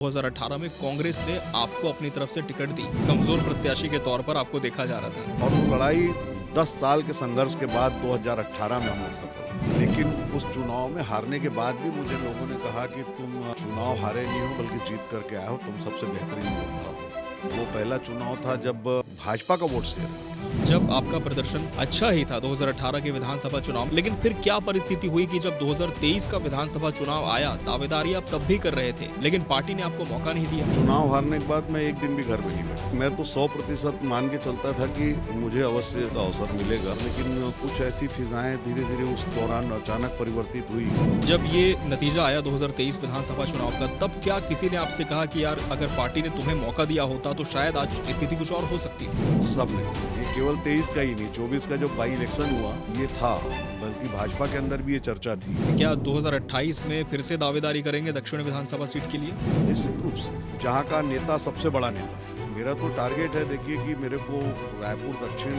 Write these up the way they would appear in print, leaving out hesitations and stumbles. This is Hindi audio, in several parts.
2018 में कांग्रेस ने आपको अपनी तरफ से टिकट दी, कमजोर प्रत्याशी के तौर पर आपको देखा जा रहा था। और वो लड़ाई 10 साल के संघर्ष के बाद 2018 में हम लोग सफल हुए। लेकिन उस चुनाव में हारने के बाद भी मुझे लोगों ने कहा कि तुम चुनाव हारे नहीं हो बल्कि जीत करके आए हो, तुम सबसे बेहतरीन योद्धा हो। वो पहला चुनाव था जब भाजपा का वोट शेयर था। जब आपका प्रदर्शन अच्छा ही था 2018 के विधानसभा चुनाव, लेकिन फिर क्या परिस्थिति हुई कि जब 2023 का विधानसभा चुनाव आया, दावेदारी आप तब भी कर रहे थे, लेकिन पार्टी ने आपको मौका नहीं दिया। चुनाव हारने के बाद मैं एक दिन भी घर में नहीं बैठा। मैं तो 100% मान के चलता था कि मुझे अवश्य का अवसर मिलेगा, लेकिन कुछ ऐसी फिजाएं धीरे धीरे उस दौरान अचानक परिवर्तित हुई। जब ये नतीजा आया 2023 विधानसभा चुनाव का, तब क्या किसी ने आपसे कहा कि यार अगर पार्टी ने तुम्हें मौका दिया होता तो शायद आज स्थिति कुछ और हो सकती थी? सबने, ये केवल 23 का ही नहीं, 24 का जो बाई इलेक्शन हुआ ये था, बल्कि भाजपा के अंदर भी ये चर्चा थी। क्या 2028 में फिर से दावेदारी करेंगे दक्षिण विधानसभा सीट के लिए? निश्चित रूप से जहाँ का नेता सबसे बड़ा नेता है। मेरा तो टारगेट है, देखिए कि मेरे को रायपुर दक्षिण,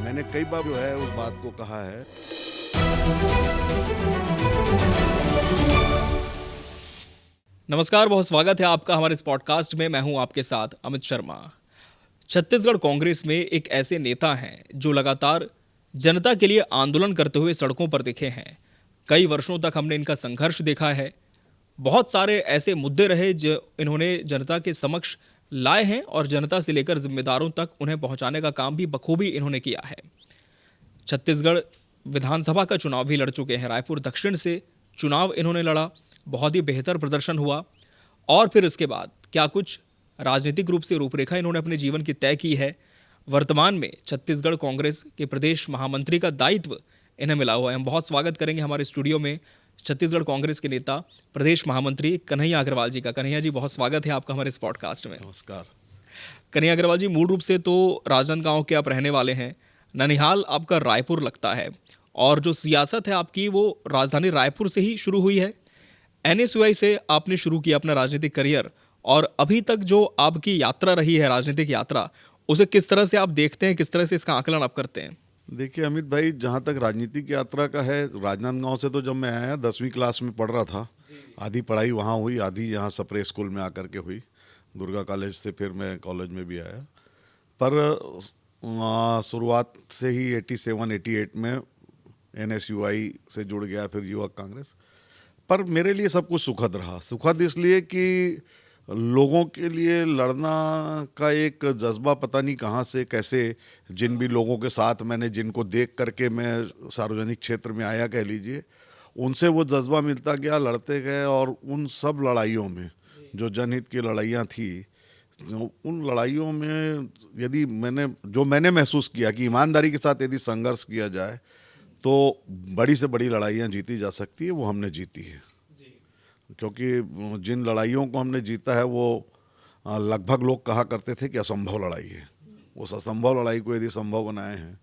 मैंने कई बार जो है उस बात को कहा है। नमस्कार, बहुत स्वागत है आपका हमारे इस पॉडकास्ट में। मैं हूं आपके साथ अमित शर्मा। छत्तीसगढ़ कांग्रेस में एक ऐसे नेता हैं जो लगातार जनता के लिए आंदोलन करते हुए सड़कों पर दिखे हैं। कई वर्षों तक हमने इनका संघर्ष देखा है। बहुत सारे ऐसे मुद्दे रहे जो इन्होंने जनता के समक्ष लाए हैं और जनता से लेकर जिम्मेदारों तक उन्हें पहुंचाने का काम भी बखूबी इन्होंने किया है। छत्तीसगढ़ विधानसभा का चुनाव भी लड़ चुके हैं। रायपुर दक्षिण से चुनाव इन्होंने लड़ा, बहुत ही बेहतर प्रदर्शन हुआ। और फिर इसके बाद क्या कुछ राजनीतिक रूप से रूपरेखा इन्होंने अपने जीवन की तय की है। वर्तमान में छत्तीसगढ़ कांग्रेस के प्रदेश महामंत्री का दायित्व इन्हें मिला हुआ है। हम बहुत स्वागत करेंगे हमारे स्टूडियो में छत्तीसगढ़ कांग्रेस के नेता, प्रदेश महामंत्री कन्हैया अग्रवाल जी का। कन्हैया जी, बहुत स्वागत है आपका हमारे इस पॉडकास्ट में। नमस्कार। कन्हैया अग्रवाल जी, मूल रूप से तो राजनांदगांव के आप रहने वाले हैं। ननिहाल आपका रायपुर लगता है, और जो सियासत है आपकी वो राजधानी रायपुर से ही शुरू हुई है। एनएसयूआई से आपने शुरू किया अपना राजनीतिक करियर, और अभी तक जो आपकी यात्रा रही है, राजनीतिक यात्रा, उसे किस तरह से आप देखते हैं, किस तरह से इसका आकलन आप करते हैं? देखिए अमित भाई, जहाँ तक राजनीतिक यात्रा का है, राजनांदगांव से तो जब मैं आया 10वीं क्लास में पढ़ रहा था, आधी पढ़ाई वहाँ हुई, आधी यहाँ सप्रे स्कूल में आकर के हुई। दुर्गा कॉलेज से फिर मैं कॉलेज में भी आया। पर शुरुआत से ही 87-88 में एनएसयूआई से जुड़ गया, फिर युवक कांग्रेस। पर मेरे लिए सब कुछ सुखद रहा। सुखद इसलिए कि लोगों के लिए लड़ना का एक जज्बा पता नहीं कहाँ से कैसे, जिन भी लोगों के साथ मैंने, जिनको देख करके मैं सार्वजनिक क्षेत्र में आया कह लीजिए, उनसे वो जज्बा मिलता गया, लड़ते गए। और उन सब लड़ाइयों में जो जनहित की लड़ाइयाँ थी, उन लड़ाइयों में यदि मैंने महसूस किया कि ईमानदारी के साथ यदि संघर्ष किया जाए तो बड़ी से बड़ी लड़ाइयाँ जीती जा सकती है, वो हमने जीती है। क्योंकि जिन लड़ाइयों को हमने जीता है वो लगभग लोग कहा करते थे कि असंभव लड़ाई है। उस असंभव लड़ाई को यदि संभव बनाए हैं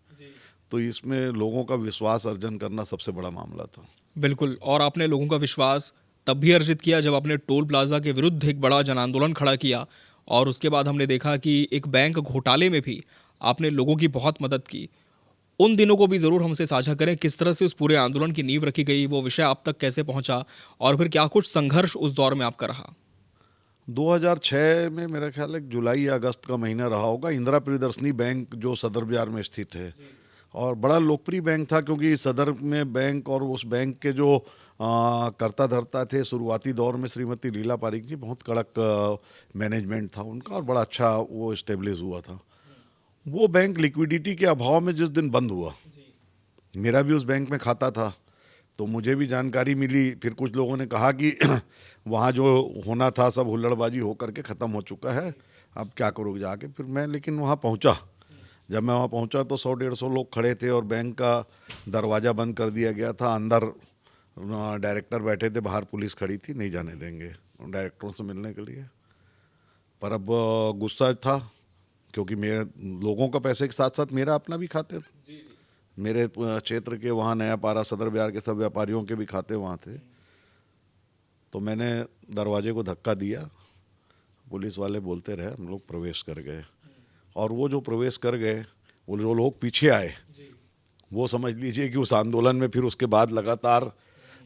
तो इसमें लोगों का विश्वास अर्जन करना सबसे बड़ा मामला था। बिल्कुल, और आपने लोगों का विश्वास तब भी अर्जित किया जब आपने टोल प्लाजा के विरुद्ध एक बड़ा जन आंदोलन खड़ा किया, और उसके बाद हमने देखा कि एक बैंक घोटाले में भी आपने लोगों की बहुत मदद की। उन दिनों को भी ज़रूर हमसे साझा करें, किस तरह से उस पूरे आंदोलन की नींव रखी गई, वो विषय आप तक कैसे पहुंचा, और फिर क्या कुछ संघर्ष उस दौर में आपका रहा? 2006 में मेरा ख्याल है जुलाई या अगस्त का महीना रहा होगा। इंदिरा प्रियदर्शनी बैंक जो सदर बाजार में स्थित है, और बड़ा लोकप्रिय बैंक था, क्योंकि सदर में बैंक और उस बैंक के जो कर्ता धर्ता थे शुरुआती दौर में, श्रीमती लीला पारिक जी, बहुत कड़क मैनेजमेंट था उनका और बड़ा अच्छा वो इस्टेब्लिश हुआ था। वो बैंक लिक्विडिटी के अभाव में जिस दिन बंद हुआ, मेरा भी उस बैंक में खाता था, तो मुझे भी जानकारी मिली। फिर कुछ लोगों ने कहा कि वहाँ जो होना था सब हुल्लड़बाजी होकर के ख़त्म हो चुका है, अब क्या करोगे जाके। फिर मैं लेकिन वहाँ पहुँचा। जब मैं वहाँ पहुँचा तो 100-150 लोग खड़े थे और बैंक का दरवाज़ा बंद कर दिया गया था। अंदर डायरेक्टर बैठे थे, बाहर पुलिस खड़ी थी, नहीं जाने देंगे डायरेक्टरों से मिलने के लिए। पर अब गुस्सा था, क्योंकि मेरे लोगों का पैसे के साथ साथ मेरा अपना भी खाते थे। मेरे क्षेत्र के वहाँ नया पारा, सदर बाजार के सब व्यापारियों के भी खाते वहाँ थे। तो मैंने दरवाजे को धक्का दिया, पुलिस वाले बोलते रहे, हम लोग प्रवेश कर गए। और वो जो प्रवेश कर गए, वो जो लोग पीछे आए, वो समझ लीजिए कि उस आंदोलन में फिर उसके बाद लगातार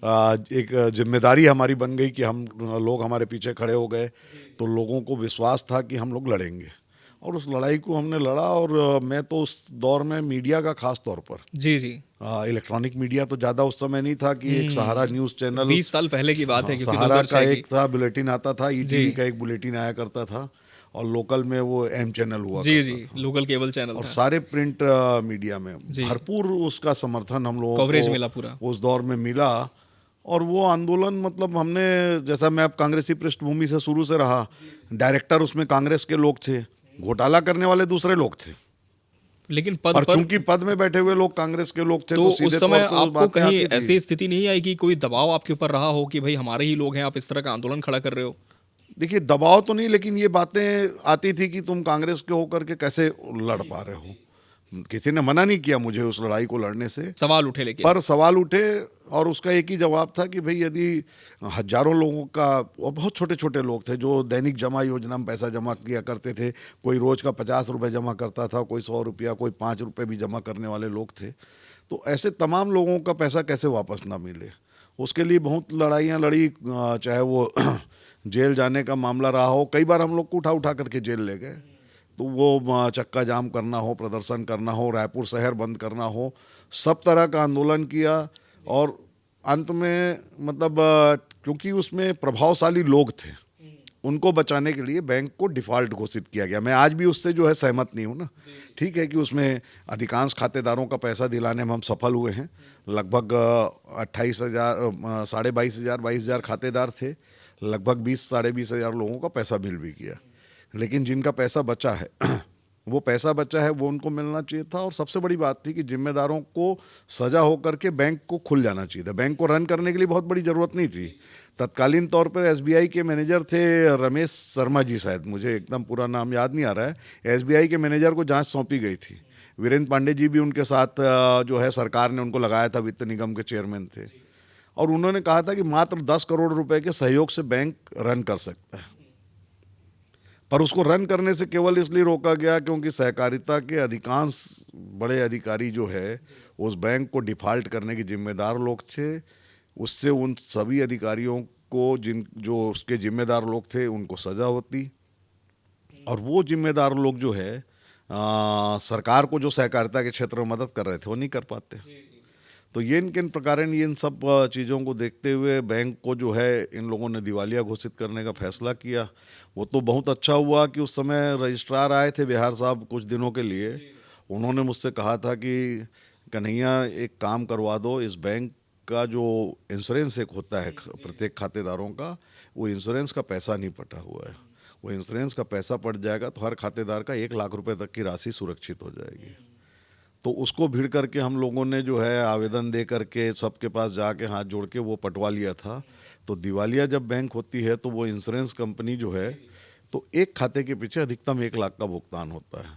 एक जिम्मेदारी हमारी बन गई कि हम लोग हमारे पीछे खड़े हो गए, तो लोगों को विश्वास था कि हम लोग लड़ेंगे और उस लड़ाई को हमने लड़ा। और मैं तो उस दौर में मीडिया का खास तौर पर, जी जी। इलेक्ट्रॉनिक मीडिया तो ज़्यादा उस समय नहीं था कि एक सहारा न्यूज़ चैनल, 20 साल पहले की बात है, हाँ, क्योंकि सहारा का 2006 की। एक था बुलेटिन आता था, ईटीवी जी का एक बुलेटिन आया करता था और लोकल में वो एम चैनल हुआ जी जी, करता था। लोकल केबल चैनल और था। सारे प्रिंट मीडिया में जी, भरपूर उसका समर्थन हम लोगों कवरेज मिला पूरा। को उस दौर में मिला। और वो आंदोलन मतलब हमने, जैसा मैं अब कांग्रेसी पृष्ठभूमि से शुरू से रहा, डायरेक्टर उसमें कांग्रेस के लोग थे, घोटाला करने वाले दूसरे लोग थे, लेकिन पद और पर, चूंकि पद में बैठे हुए लोग कांग्रेस के लोग थे तो तो उस सीधे समय तौर पे उस आपको बातें कहीं आती थी। ऐसी स्थिति नहीं आई कि कोई दबाव आपके ऊपर रहा हो कि भाई हमारे ही लोग हैं, आप इस तरह का आंदोलन खड़ा कर रहे हो? देखिए, दबाव तो नहीं, लेकिन ये बातें आती थी कि तुम कांग्रेस के होकर के कैसे लड़ पा रहे हो। किसी ने मना नहीं किया मुझे उस लड़ाई को लड़ने से, सवाल उठे लेकिन। पर सवाल उठे और उसका एक ही जवाब था कि भाई यदि हजारों लोगों का, और बहुत छोटे छोटे लोग थे जो दैनिक जमा योजना में पैसा जमा किया करते थे, कोई रोज का 50 रुपये जमा करता था, कोई 100 रुपया, कोई 5 रुपये भी जमा करने वाले लोग थे। तो ऐसे तमाम लोगों का पैसा कैसे वापस ना मिले, उसके लिए बहुत लड़ाइयाँ लड़ी, चाहे वो जेल जाने का मामला रहा हो। कई बार हम लोग को उठा उठा करके जेल ले गए, तो वो चक्का जाम करना हो, प्रदर्शन करना हो, रायपुर शहर बंद करना हो, सब तरह का आंदोलन किया। और अंत में मतलब क्योंकि उसमें प्रभावशाली लोग थे, उनको बचाने के लिए बैंक को डिफ़ॉल्ट घोषित किया गया। मैं आज भी उससे जो है सहमत नहीं हूँ ना। ठीक है कि उसमें अधिकांश खातेदारों का पैसा दिलाने में हम सफल हुए हैं। लगभग 28,000, 22,500, 22,000 खातेदार थे, लगभग 20-20,500 लोगों का पैसा मिल भी गया। लेकिन जिनका पैसा बचा है वो पैसा बचा है वो उनको मिलना चाहिए था। और सबसे बड़ी बात थी कि जिम्मेदारों को सजा होकर के बैंक को खुल जाना चाहिए था। बैंक को रन करने के लिए बहुत बड़ी ज़रूरत नहीं थी। तत्कालीन तौर पर एसबीआई के मैनेजर थे रमेश शर्मा जी, शायद, मुझे एकदम पूरा नाम याद नहीं आ रहा है। एसबीआई के मैनेजर को जांच सौंपी गई थी। वीरेंद्र पांडे जी भी उनके साथ जो है सरकार ने उनको लगाया था, वित्त निगम के चेयरमैन थे। और उन्होंने कहा था कि मात्र 10 करोड़ रुपए के सहयोग से बैंक रन कर सकता है। पर उसको रन करने से केवल इसलिए रोका गया क्योंकि सहकारिता के अधिकांश बड़े अधिकारी जो है उस बैंक को डिफ़ॉल्ट करने के जिम्मेदार लोग थे। उससे उन सभी अधिकारियों को जो उसके जिम्मेदार लोग थे उनको सज़ा होती, और वो जिम्मेदार लोग जो है सरकार को जो सहकारिता के क्षेत्र में मदद कर रहे थे वो नहीं कर पाते। तो ये इन प्रकार इन सब चीज़ों को देखते हुए बैंक को जो है इन लोगों ने दिवालिया घोषित करने का फैसला किया। वो तो बहुत अच्छा हुआ कि उस समय रजिस्ट्रार आए थे बिहार साहब कुछ दिनों के लिए। उन्होंने मुझसे कहा था कि कन्हैया एक काम करवा दो, इस बैंक का जो इंश्योरेंस एक होता है प्रत्येक खातेदारों का, वो इंश्योरेंस का पैसा नहीं पटा हुआ है। वो इंश्योरेंस का पैसा पट जाएगा तो हर खातेदार का 1 लाख रुपए तक की राशि सुरक्षित हो जाएगी। तो उसको भीड़ करके हम लोगों ने जो है आवेदन दे करके सबके पास जाके हाथ जोड़ के वो पटवा लिया था। तो दिवालिया जब बैंक होती है तो वो इंश्योरेंस कंपनी जो है, तो एक खाते के पीछे अधिकतम 1 लाख का भुगतान होता है।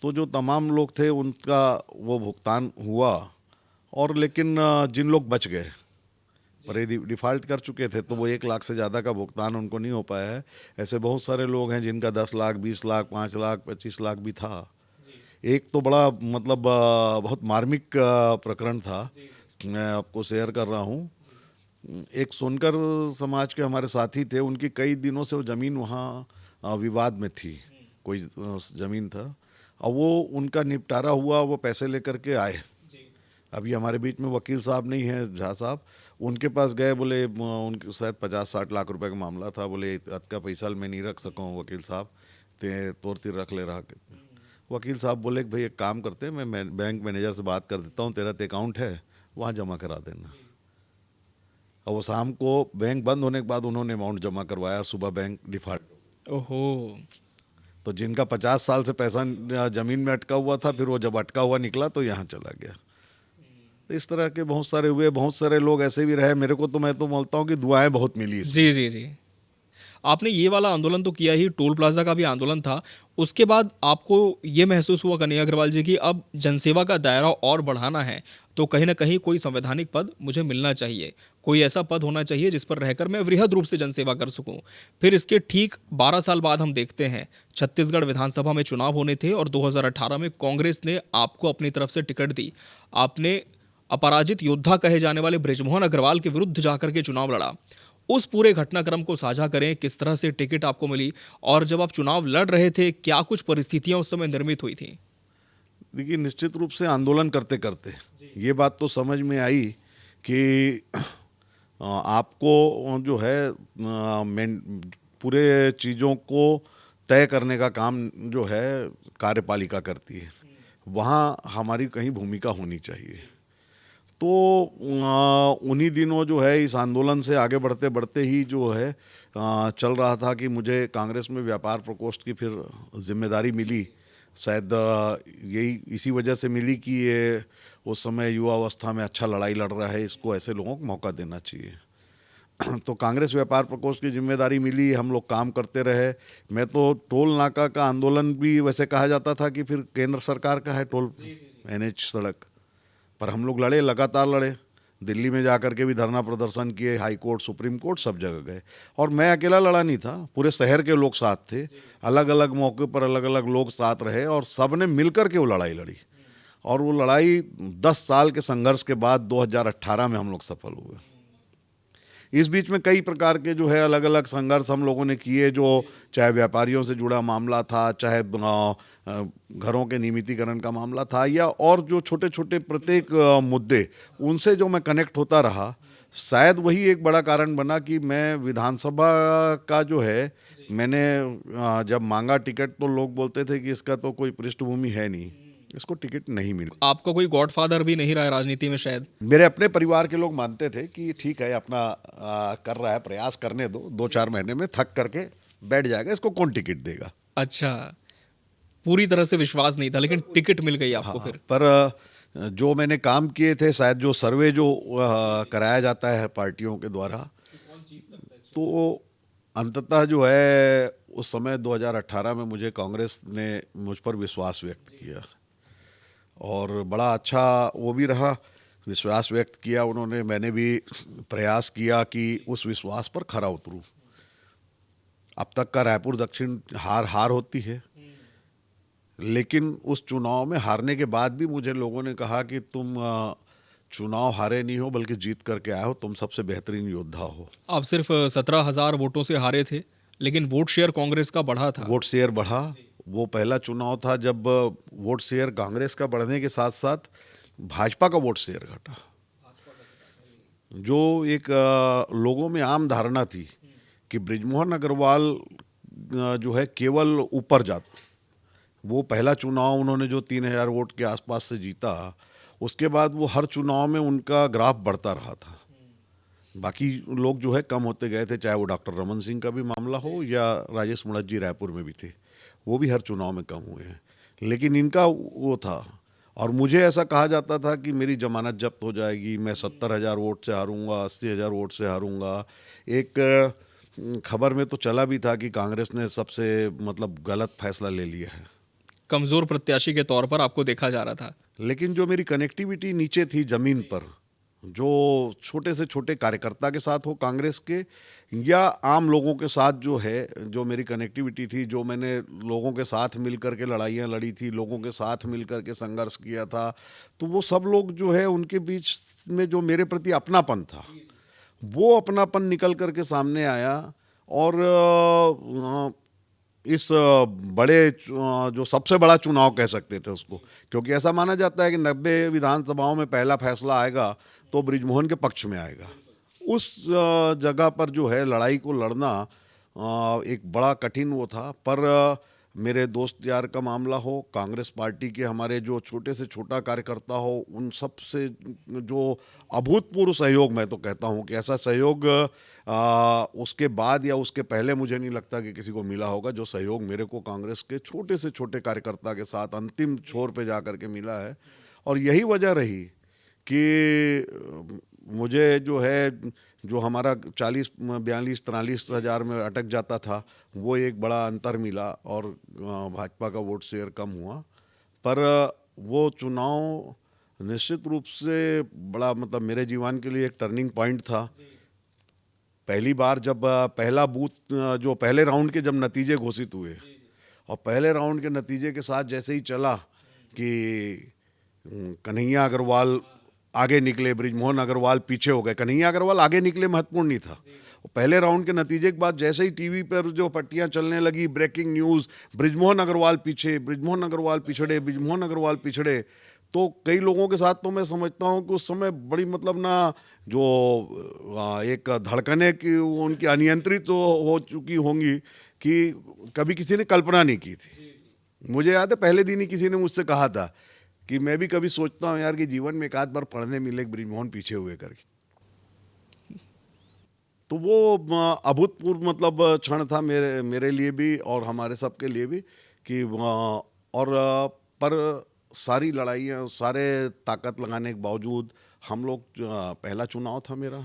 तो जो तमाम लोग थे उनका वो भुगतान हुआ। और लेकिन जिन लोग बच गए, पर ये डिफ़ॉल्ट कर चुके थे, तो वो 1 लाख से ज़्यादा का भुगतान उनको नहीं हो पाया है। ऐसे बहुत सारे लोग हैं जिनका 10 लाख, 20 लाख, 5 लाख, 25 लाख भी था। एक तो बड़ा मतलब बहुत मार्मिक प्रकरण था, मैं आपको शेयर कर रहा हूँ। एक सोनकर समाज के हमारे साथी थे, उनकी कई दिनों से वो ज़मीन वहाँ विवाद में थी, कोई ज़मीन था, और वो उनका निपटारा हुआ, वो पैसे लेकर के आए। अभी हमारे बीच में वकील साहब नहीं है, झा साहब, उनके पास गए, बोले उनके शायद 50-60 लाख रुपए का मामला था। बोले का पैसा मैं नहीं रख सका हूँ वकील साहब, ते तोड़ तिर रख ले रहा। वकील साहब बोले कि भाई एक काम करते हैं, मैं बैंक मैनेजर से बात कर देता हूँ, तेरा तो अकाउंट है, वहाँ जमा करा देना। और वो शाम को बैंक बंद होने के बाद उन्होंने अमाउंट जमा करवाया, सुबह बैंक डिफ़ॉल्ट। ओहो। तो जिनका 50 साल से पैसा ज़मीन में अटका हुआ था, फिर वो जब अटका हुआ निकला तो यहाँ चला गया। तो इस तरह के बहुत सारे हुए, बहुत सारे लोग ऐसे भी रहे। मेरे को तो, मैं तो बोलता हूँ कि दुआएं बहुत मिली इसमें। जी जी जी। आपने ये वाला आंदोलन तो किया ही, टोल प्लाजा का भी आंदोलन था। उसके बाद आपको ये महसूस हुआ कन्हैया अग्रवाल जी की अब जनसेवा का दायरा और बढ़ाना है, तो कहीं ना कहीं कोई संवैधानिक पद मुझे मिलना चाहिए, कोई ऐसा पद होना चाहिए जिस पर रहकर मैं वृहद रूप से जनसेवा कर सकूं। फिर इसके ठीक 12 साल बाद हम देखते हैं छत्तीसगढ़ विधानसभा में चुनाव होने थे और 2018 में कांग्रेस ने आपको अपनी तरफ से टिकट दी। आपने अपराजित योद्धा कहे जाने वाले बृजमोहन अग्रवाल के विरुद्ध जाकर के चुनाव लड़ा। उस पूरे घटनाक्रम को साझा करें, किस तरह से टिकट आपको मिली और जब आप चुनाव लड़ रहे थे, क्या कुछ परिस्थितियां उस समय निर्मित हुई थी? देखिए, निश्चित रूप से आंदोलन करते करते ये बात तो समझ में आई कि आपको जो है पूरे चीज़ों को तय करने का काम जो है कार्यपालिका करती है, वहाँ हमारी कहीं भूमिका होनी चाहिए। तो उन्हीं दिनों जो है इस आंदोलन से आगे बढ़ते बढ़ते ही जो है चल रहा था कि मुझे कांग्रेस में व्यापार प्रकोष्ठ की फिर जिम्मेदारी मिली। शायद यही इसी वजह से मिली कि ये उस समय युवा अवस्था में अच्छा लड़ाई लड़ रहा है, इसको ऐसे लोगों को मौका देना चाहिए। तो कांग्रेस व्यापार प्रकोष्ठ की जिम्मेदारी मिली, हम लोग काम करते रहे। मैं तो टोल नाका का आंदोलन भी वैसे कहा जाता था कि फिर केंद्र सरकार का है टोल NH सड़क पर, हम लोग लड़े, लगातार लड़े। दिल्ली में जाकर के भी धरना प्रदर्शन किए, हाई कोर्ट, सुप्रीम कोर्ट, सब जगह गए। और मैं अकेला लड़ा नहीं था, पूरे शहर के लोग साथ थे, अलग अलग मौके पर अलग अलग लोग साथ रहे और सब ने मिलकर के वो लड़ाई लड़ी। और वो लड़ाई 10 साल के संघर्ष के बाद 2018 में हम लोग सफल हुए। इस बीच में कई प्रकार के जो है अलग अलग संघर्ष हम लोगों ने किए, जो चाहे व्यापारियों से जुड़ा मामला था, चाहे घरों के नियमितीकरण का मामला था, या और जो छोटे छोटे प्रत्येक मुद्दे, उनसे जो मैं कनेक्ट होता रहा। शायद वही एक बड़ा कारण बना कि मैं विधानसभा का जो है, मैंने जब मांगा टिकट तो लोग बोलते थे कि इसका तो कोई पृष्ठभूमि है नहीं, इसको टिकट नहीं मिली। आपका कोई गॉडफादर भी नहीं रहा है राजनीति में शायद? मेरे अपने परिवार के लोग मानते थे कि ठीक है, अपना कर रहा है, प्रयास करने दो, 2-4 महीने में थक करके बैठ जाएगा, इसको कौन टिकट देगा। अच्छा, पूरी तरह से विश्वास नहीं था, लेकिन टिकट मिल गई आपको हाँ, फिर? पर जो मैंने काम किए थे, शायद जो सर्वे जो कराया जाता है पार्टियों के द्वारा, तो अंततः जो है उस समय 2018 में मुझे कांग्रेस ने मुझ पर विश्वास व्यक्त किया और बड़ा अच्छा वो भी रहा, विश्वास व्यक्त किया उन्होंने। मैंने भी प्रयास किया कि उस विश्वास पर खरा उतरूं। अब तक का रायपुर दक्षिण हार होती है, लेकिन उस चुनाव में हारने के बाद भी मुझे लोगों ने कहा कि तुम चुनाव हारे नहीं हो, बल्कि जीत करके आए हो, तुम सबसे बेहतरीन योद्धा हो। आप सिर्फ 17,000 वोटों से हारे थे, लेकिन वोट शेयर कांग्रेस का बढ़ा था। वोट शेयर बढ़ा। वो पहला चुनाव था जब वोट शेयर कांग्रेस का बढ़ने के साथ साथ भाजपा का वोट शेयर घटा। जो एक लोगों में आम धारणा थी कि बृजमोहन अग्रवाल जो है केवल ऊपर जाता, वो पहला चुनाव उन्होंने जो 3,000 वोट के आसपास से जीता, उसके बाद वो हर चुनाव में उनका ग्राफ बढ़ता रहा था। बाकी लोग जो है कम होते गए थे, चाहे वो डॉक्टर रमन सिंह का भी मामला हो या राजेश मुणत जी रायपुर में भी थे, वो भी हर चुनाव में कम हुए हैं। लेकिन इनका वो था, और मुझे ऐसा कहा जाता था कि मेरी जमानत जब्त हो जाएगी, मैं 70,000 वोट से हारूंगा, 80,000 वोट से हारूंगा। एक खबर में तो चला भी था कि कांग्रेस ने सबसे मतलब गलत फैसला ले लिया है। कमजोर प्रत्याशी के तौर पर आपको देखा जा रहा था। लेकिन जो मेरी कनेक्टिविटी नीचे थी ज़मीन पर, जो छोटे से छोटे कार्यकर्ता के साथ हो कांग्रेस के या आम लोगों के साथ, जो है जो मेरी कनेक्टिविटी थी, जो मैंने लोगों के साथ मिल कर के लड़ाइयाँ लड़ी थी, लोगों के साथ मिल कर के संघर्ष किया था, तो वो सब लोग जो है उनके बीच में जो मेरे प्रति अपनापन था, वो अपनापन निकल कर के सामने आया। और इस बड़े जो सबसे बड़ा चुनाव कह सकते थे उसको, क्योंकि ऐसा माना जाता है कि 90 विधानसभाओं में पहला फैसला आएगा तो बृजमोहन के पक्ष में आएगा। उस जगह पर जो है लड़ाई को लड़ना एक बड़ा कठिन वो था। पर मेरे दोस्त यार का मामला हो, कांग्रेस पार्टी के हमारे जो छोटे से छोटा कार्यकर्ता हो, उन सब से जो अभूतपूर्व सहयोग, मैं तो कहता हूँ कि ऐसा सहयोग उसके बाद या उसके पहले मुझे नहीं लगता कि किसी को मिला होगा, जो सहयोग मेरे को कांग्रेस के छोटे से छोटे कार्यकर्ता के साथ अंतिम छोर पे जा कर के मिला है। और यही वजह रही कि मुझे जो है, जो हमारा 40, 42, 43 हज़ार में अटक जाता था, वो एक बड़ा अंतर मिला और भाजपा का वोट शेयर कम हुआ। पर वो चुनाव निश्चित रूप से बड़ा मतलब मेरे जीवन के लिए एक टर्निंग पॉइंट था। पहली बार जब पहला बूथ, जो पहले राउंड के जब नतीजे घोषित हुए, और पहले राउंड के नतीजे के साथ जैसे ही चला कि कन्हैया अग्रवाल आगे निकले, बृजमोहन अग्रवाल पीछे हो गए। कन्हैया अग्रवाल आगे निकले महत्वपूर्ण नहीं था। पहले राउंड के नतीजे के बाद जैसे ही टीवी पर जो पट्टियां चलने लगी, ब्रेकिंग न्यूज़, बृजमोहन अग्रवाल पीछे, बृजमोहन अग्रवाल पिछड़े, बृजमोहन अग्रवाल पिछड़े, तो कई लोगों के साथ तो मैं समझता हूं कि उस समय बड़ी मतलब ना जो एक धड़कनें की उनकी अनियंत्रित तो हो चुकी होंगी कि कभी किसी ने कल्पना नहीं की थी। मुझे याद है पहले दिन ही किसी ने मुझसे कहा था कि मैं भी कभी सोचता हूँ यार कि जीवन में एक आध बार पढ़ने मिले बृजमोहन पीछे हुए करके। तो वो अभूतपूर्व मतलब क्षण था मेरे मेरे लिए भी और हमारे सबके लिए भी कि और पर सारी लड़ाइयाँ, सारे ताकत लगाने के बावजूद हम लोग पहला चुनाव था मेरा।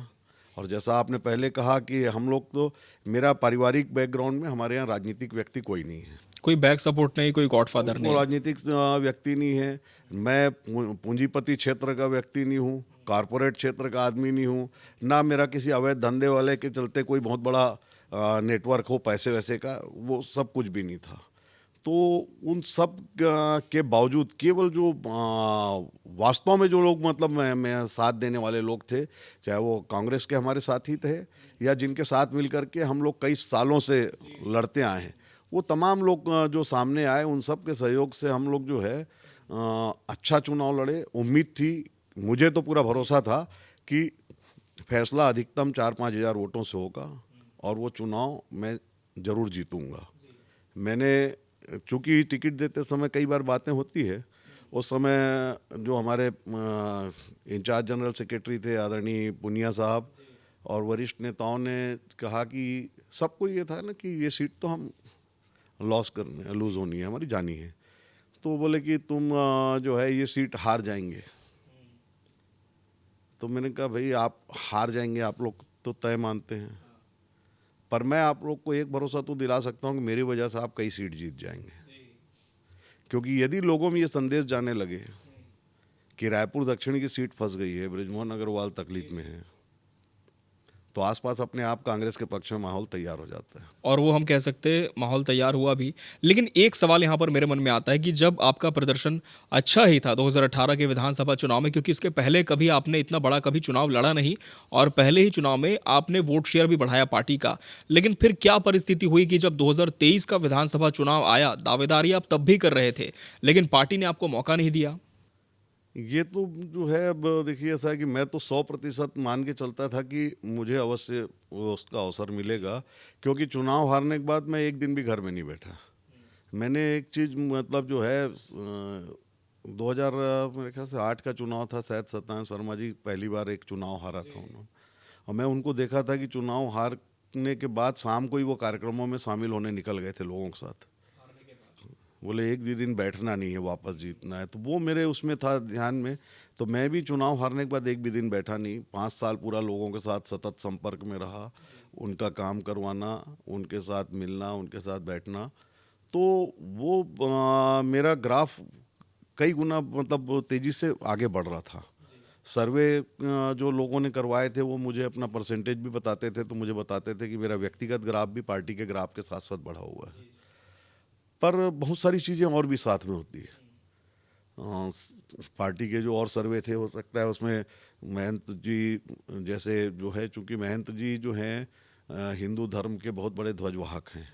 और जैसा आपने पहले कहा कि हम लोग तो, मेरा पारिवारिक बैकग्राउंड में हमारे यहाँ राजनीतिक व्यक्ति कोई नहीं है, कोई बैक सपोर्ट नहीं, कोई गॉडफादर वो नहीं। राजनीतिक व्यक्ति नहीं है। मैं पूंजीपति क्षेत्र का व्यक्ति नहीं हूँ, कारपोरेट क्षेत्र का आदमी नहीं हूँ, ना मेरा किसी अवैध धंधे वाले के चलते कोई बहुत बड़ा नेटवर्क हो पैसे वैसे का, वो सब कुछ भी नहीं था। तो उन सब के बावजूद केवल जो वास्तव में जो लोग मतलब मैं साथ देने वाले लोग थे, चाहे वो कांग्रेस के हमारे साथी थे या जिनके साथ मिलकर के हम लोग कई सालों से लड़ते आए हैं, वो तमाम लोग जो सामने आए, उन सब के सहयोग से हम लोग जो है अच्छा चुनाव लड़े। उम्मीद थी, मुझे तो पूरा भरोसा था कि फैसला अधिकतम 4-5 हज़ार वोटों से होगा और वो चुनाव मैं ज़रूर जीतूंगा। मैंने, चूँकि टिकट देते समय कई बार बातें होती है, उस समय जो हमारे इंचार्ज जनरल सेक्रेटरी थे आदरणीय पुनिया साहब और वरिष्ठ नेताओं ने कहा कि सबको ये था ना कि ये सीट तो हम लूज़ होनी है, हमारी जानी है। तो बोले कि तुम जो है ये सीट हार जाएंगे। तो मैंने कहा भाई आप हार जाएंगे आप लोग तो तय मानते हैं, पर मैं आप लोग को एक भरोसा तो दिला सकता हूँ कि मेरी वजह से आप कई सीट जीत जाएंगे। क्योंकि यदि लोगों में ये संदेश जाने लगे कि रायपुर दक्षिण की सीट फंस गई है, बृजमोहन अग्रवाल तकलीफ में है, तो आसपास अपने आप कांग्रेस के पक्ष में माहौल तैयार हो जाता है। और वो हम कह सकते हैं माहौल तैयार हुआ भी। लेकिन एक सवाल यहाँ पर मेरे मन में आता है कि जब आपका प्रदर्शन अच्छा ही था 2018 के विधानसभा चुनाव में, क्योंकि इसके पहले कभी आपने इतना बड़ा कभी चुनाव लड़ा नहीं और पहले ही चुनाव में आपने वोट शेयर भी बढ़ाया पार्टी का, लेकिन फिर क्या परिस्थिति हुई कि जब 2023 का विधानसभा चुनाव आया, दावेदारी आप तब भी कर रहे थे लेकिन पार्टी ने आपको मौका नहीं दिया? ये तो जो है, अब देखिए ऐसा है कि मैं तो 100% मान के चलता था कि मुझे अवश्य उसका अवसर मिलेगा, क्योंकि चुनाव हारने के बाद मैं एक दिन भी घर में नहीं बैठा। मैंने एक चीज़ मतलब जो है 2000 मेरे ख्याल से 8 का चुनाव था शायद, सत्यनारायण शर्मा जी पहली बार एक चुनाव हारा था उन्होंने, और मैं उनको देखा था कि चुनाव हारने के बाद शाम को ही वो कार्यक्रमों में शामिल होने निकल गए थे लोगों के साथ। बोले एक भी दिन बैठना नहीं है, वापस जीतना है। तो वो मेरे उसमें था ध्यान में। तो मैं भी चुनाव हारने के बाद एक भी दिन बैठा नहीं, 5 साल पूरा लोगों के साथ सतत संपर्क में रहा, उनका काम करवाना, उनके साथ मिलना, उनके साथ बैठना। तो वो मेरा ग्राफ कई गुना मतलब तेज़ी से आगे बढ़ रहा था। सर्वे जो लोगों ने करवाए थे वो मुझे अपना परसेंटेज भी बताते थे, तो मुझे बताते थे कि मेरा व्यक्तिगत ग्राफ भी पार्टी के ग्राफ के साथ साथ बढ़ा हुआ है। पर बहुत सारी चीज़ें और भी साथ में होती है। पार्टी के जो और सर्वे थे, हो सकता है उसमें महंत जी जैसे जो है, चूँकि महंत जी जो हैं हिंदू धर्म के बहुत बड़े ध्वजवाहक हैं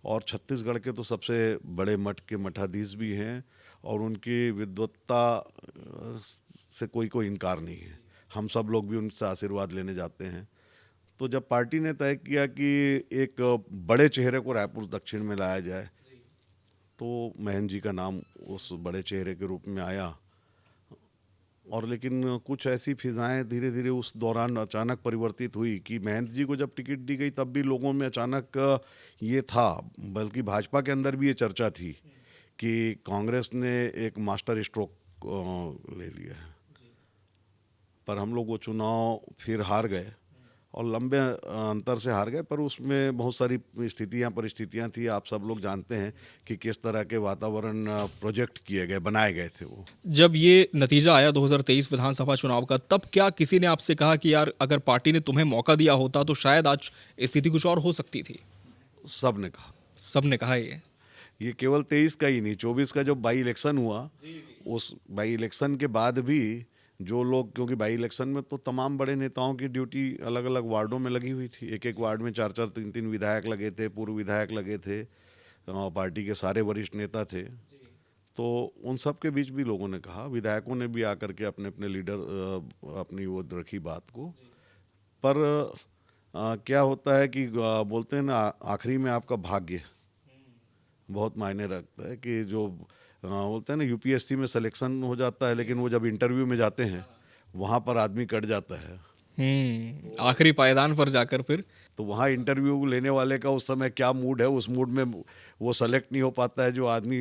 और छत्तीसगढ़ के तो सबसे बड़े मठ के मठाधीश भी हैं, और उनकी विद्वत्ता से कोई इनकार नहीं है। हम सब लोग भी उनसे आशीर्वाद लेने जाते हैं। तो जब पार्टी ने तय किया कि एक बड़े चेहरे को रायपुर दक्षिण में लाया जाए, तो महंत जी का नाम उस बड़े चेहरे के रूप में आया। और लेकिन कुछ ऐसी फिजाएं धीरे धीरे उस दौरान अचानक परिवर्तित हुई कि महंत जी को जब टिकट दी गई तब भी लोगों में अचानक ये था, बल्कि भाजपा के अंदर भी ये चर्चा थी कि कांग्रेस ने एक मास्टर स्ट्रोक ले लिया है। पर हम लोग वो चुनाव फिर हार गए और लंबे अंतर से हार गए, पर उसमें बहुत सारी परिस्थितियां थी। आप सब लोग जानते हैं कि किस तरह के वातावरण प्रोजेक्ट किए गए, बनाए गए थे वो। जब ये नतीजा आया 2023 विधानसभा चुनाव का, तब क्या किसी ने आपसे कहा कि यार अगर पार्टी ने तुम्हें मौका दिया होता तो शायद आज स्थिति कुछ और हो सकती थी? सब ने कहा। सब ने कहा ये केवल 23 का ही नहीं, 24 का जब बाई इलेक्शन हुआ, उस बाई इलेक्शन के बाद भी जो लोग, क्योंकि बाई इलेक्शन में तो तमाम बड़े नेताओं की ड्यूटी अलग अलग वार्डों में लगी हुई थी, एक एक वार्ड में 4 4 3 3 विधायक लगे थे, पूर्व विधायक लगे थे, पार्टी के सारे वरिष्ठ नेता थे। तो उन सब के बीच भी लोगों ने कहा, विधायकों ने भी आकर के अपने अपने लीडर अपनी वो रखी बात को। पर क्या होता है कि बोलते हैं ना, आखिरी में आपका भाग्य बहुत मायने रखता है। कि जो बोलते हैं ना, यूपीएससी में सिलेक्शन हो जाता है, लेकिन वो जब इंटरव्यू में जाते हैं वहाँ पर आदमी कट जाता है। आखिरी पायदान पर जाकर फिर तो वहाँ इंटरव्यू लेने वाले का उस समय क्या मूड है, उस मूड में वो सेलेक्ट नहीं हो पाता है जो आदमी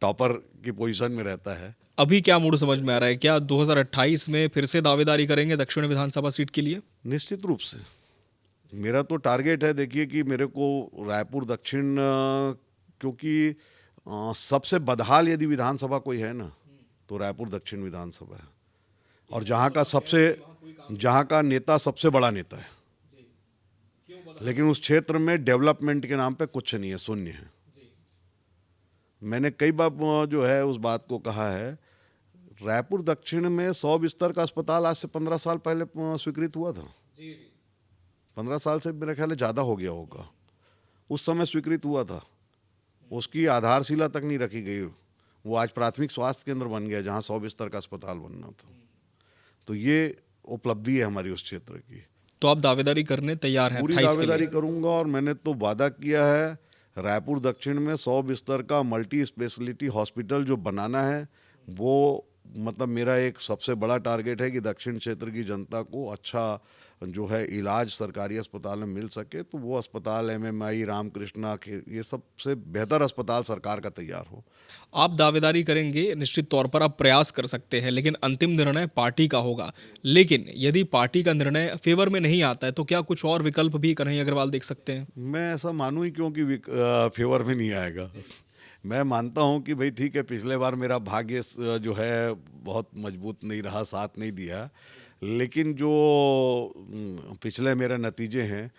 टॉपर की पोजीशन में रहता है। अभी क्या मूड समझ में आ रहा है? क्या 2028 में फिर से दावेदारी करेंगे दक्षिण विधानसभा सीट के लिए? निश्चित रूप से मेरा तो टारगेट है, देखिए कि मेरे को रायपुर दक्षिण, क्योंकि सबसे बदहाल यदि विधानसभा कोई है ना तो रायपुर दक्षिण विधानसभा है, और जहाँ का नेता सबसे बड़ा नेता है, लेकिन उस क्षेत्र में डेवलपमेंट के नाम पे कुछ नहीं है, शून्य है। मैंने कई बार जो है उस बात को कहा है, रायपुर दक्षिण में 100 बिस्तर का अस्पताल आज से 15 साल पहले स्वीकृत हुआ था। 15 साल से मेरा ख्याल है ज़्यादा हो गया होगा, उस समय स्वीकृत हुआ था। उसकी आधारशिला तक नहीं रखी गई, वो आज प्राथमिक स्वास्थ्य केंद्र बन गया जहाँ 100 बिस्तर का अस्पताल बनना था। तो ये उपलब्धि है हमारी उस क्षेत्र की। तो आप दावेदारी करने तैयार हैं? पूरी 28 के लिए? दावेदारी करूंगा, और मैंने तो वादा किया है रायपुर दक्षिण में 100 बिस्तर का मल्टी स्पेशलिटी हॉस्पिटल जो बनाना है, वो मतलब मेरा एक सबसे बड़ा टारगेट है कि दक्षिण क्षेत्र की जनता को अच्छा जो है इलाज सरकारी अस्पताल में मिल सके। तो वो अस्पताल एमएमआई, रामकृष्णा के, ये सबसे बेहतर अस्पताल सरकार का तैयार हो। आप दावेदारी करेंगे, निश्चित तौर पर आप प्रयास कर सकते हैं, लेकिन अंतिम निर्णय पार्टी का होगा। लेकिन यदि पार्टी का निर्णय फेवर में नहीं आता है तो क्या कुछ और विकल्प भी कन्हैया अग्रवाल देख सकते हैं? मैं ऐसा मानूं ही क्योंकि फेवर में नहीं आएगा। मैं मानता हूं कि भाई ठीक है, पिछले बार मेरा भाग्य जो है बहुत मजबूत नहीं रहा, साथ नहीं दिया, लेकिन जो पिछले मेरे नतीजे हैं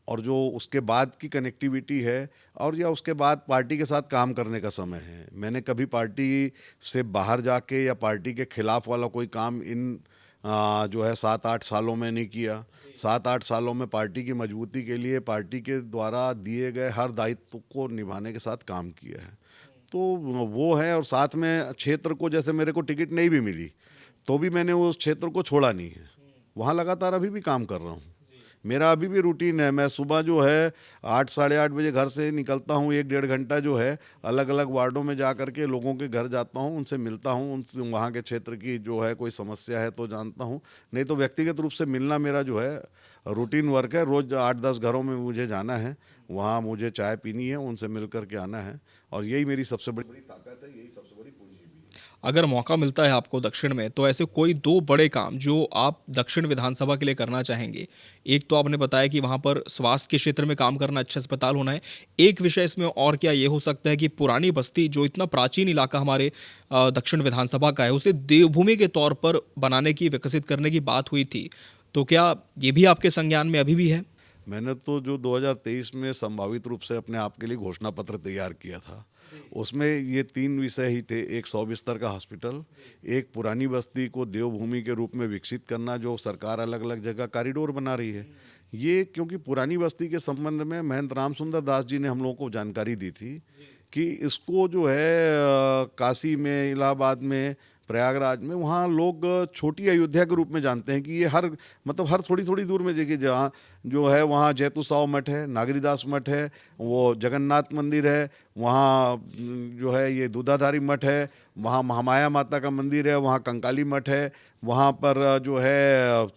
और जो उसके बाद की कनेक्टिविटी है, और या उसके बाद पार्टी के साथ काम करने का समय है। मैंने कभी पार्टी से बाहर जाके या पार्टी के खिलाफ वाला कोई काम इन जो है 7-8 सालों में नहीं किया। 7-8 सालों में पार्टी की मजबूती के लिए पार्टी के द्वारा दिए गए हर दायित्व को निभाने के साथ काम किया है। तो वो है, और साथ में क्षेत्र को, जैसे मेरे को टिकट नहीं भी मिली तो भी मैंने उस क्षेत्र को छोड़ा नहीं है, वहाँ लगातार अभी भी काम कर रहा हूँ। मेरा अभी भी रूटीन है, मैं सुबह जो है 8 साढ़े 8 बजे घर से निकलता हूँ, 1-1.5 घंटा जो है अलग अलग वार्डों में जा कर के लोगों के घर जाता हूँ, उनसे मिलता हूँ, उनसे वहाँ के क्षेत्र की जो है कोई समस्या है तो जानता हूँ, नहीं तो व्यक्तिगत रूप से मिलना मेरा जो है रूटीन वर्क है। रोज़ 8-10 घरों में मुझे जाना है, वहाँ मुझे चाय पीनी है, उनसे मिल कर के आना है, और यही मेरी सबसे बड़ी ताकत है, यही सबसे बड़ी पूंजी भी है। अगर मौका मिलता है आपको दक्षिण में, तो ऐसे कोई 2 बड़े काम जो आप दक्षिण विधानसभा के लिए करना चाहेंगे? एक तो आपने बताया कि वहाँ पर स्वास्थ्य के क्षेत्र में काम करना, अच्छा अस्पताल होना है। एक विषय इसमें और क्या ये हो सकता है कि पुरानी बस्ती, जो इतना प्राचीन इलाका हमारे दक्षिण विधानसभा का है, उसे देवभूमि के तौर पर बनाने की, विकसित करने की बात हुई थी। तो क्या ये भी आपके संज्ञान में अभी भी है? मैंने तो जो 2023 में संभावित रूप से अपने आप के लिए घोषणा पत्र तैयार किया था, उसमें ये 3 विषय ही थे। एक 100 बिस्तर का हॉस्पिटल, एक पुरानी बस्ती को देवभूमि के रूप में विकसित करना, जो सरकार अलग अलग जगह कॉरिडोर बना रही है। ये क्योंकि पुरानी बस्ती के संबंध में महंत राम सुंदर दास जी ने हम लोगों को जानकारी दी थी कि इसको जो है काशी में, इलाहाबाद में, प्रयागराज में, वहाँ लोग छोटी अयोध्या के रूप में जानते हैं कि ये हर थोड़ी थोड़ी दूर में जगह जहाँ जो है, वहाँ जैतुसाव मठ है, नागरीदास मठ है, वो जगन्नाथ मंदिर है, वहाँ जो है ये दूधाधारी मठ है, वहाँ महामाया माता का मंदिर है, वहाँ कंकाली मठ है, वहाँ पर जो है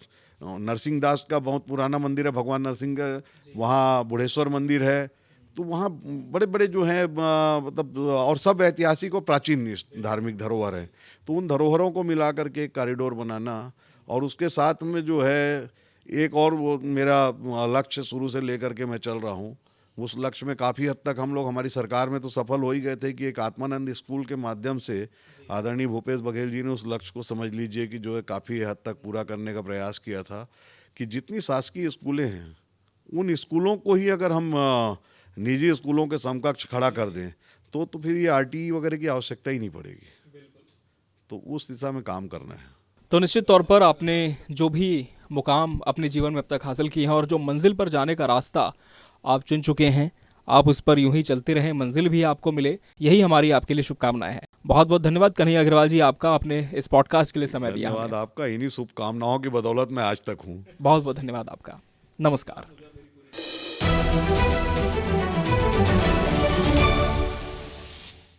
नरसिंह दास का बहुत पुराना मंदिर है, भगवान नरसिंह का, वहाँ बुढ़ेश्वर मंदिर है। तो वहाँ बड़े बड़े जो हैं और सब ऐतिहासिक और प्राचीन धार्मिक धरोहर हैं। तो उन धरोहरों को मिला करके एक कॉरिडोर बनाना, और उसके साथ में जो है एक और वो मेरा लक्ष्य शुरू से लेकर के मैं चल रहा हूँ। उस लक्ष्य में काफ़ी हद तक हम लोग, हमारी सरकार में तो सफल हो ही गए थे कि एक आत्मानंद स्कूल के माध्यम से आदरणीय भूपेश बघेल जी ने उस लक्ष्य को, समझ लीजिए कि जो है काफ़ी हद तक पूरा करने का प्रयास किया था कि जितनी शासकीय स्कूलें हैं उन स्कूलों को ही अगर हम निजी स्कूलों के समकक्ष खड़ा कर दें तो फिर ये आरटीई वगैरह की आवश्यकता ही नहीं पड़ेगी। तो उस दिशा में काम करना है। तो निश्चित तौर पर आपने जो भी मुकाम अपने जीवन में अब तक हासिल किए हैं और जो मंजिल पर जाने का रास्ता आप चुन चुके हैं, आप उस पर यूं ही चलते रहें, मंजिल भी आपको मिले, यही हमारी आपके लिए शुभकामनाएं हैं। बहुत बहुत धन्यवाद कन्हैया अग्रवाल जी, आपका आपने इस पॉडकास्ट के लिए समय दिया धन्यवाद हमें। आपका, इन्हीं शुभकामनाओं की बदौलत मैं आज तक हूँ। बहुत बहुत धन्यवाद आपका। नमस्कार।